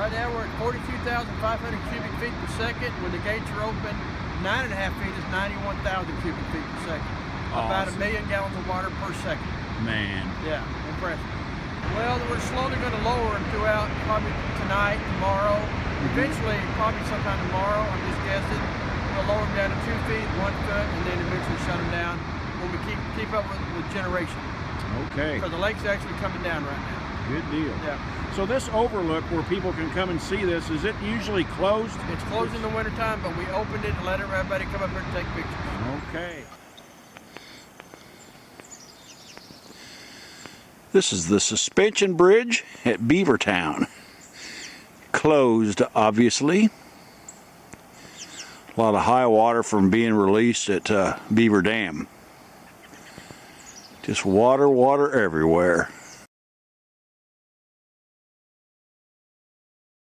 Right now we're at 42,500 cubic feet per second. When the gates are open, 9.5 feet is 91,000 cubic feet per second. About Awesome. 1 million gallons of water per second. Man. Yeah, impressive. Well, we're slowly going to lower them throughout, probably tonight, tomorrow. Eventually, probably sometime tomorrow, I'm just guessing, we'll lower them down to 2 feet, 1 foot, and then eventually shut them down when we keep up with generation. Okay. Because the lake's actually coming down right now. Good deal. Yeah. So this overlook where people can come and see this, is it usually closed? It's closed in the wintertime, but we opened it to let everybody come up here and take pictures. Okay. This is the suspension bridge at Beaver Town. Closed, obviously. A lot of high water from being released at Beaver Dam. Just water, water everywhere.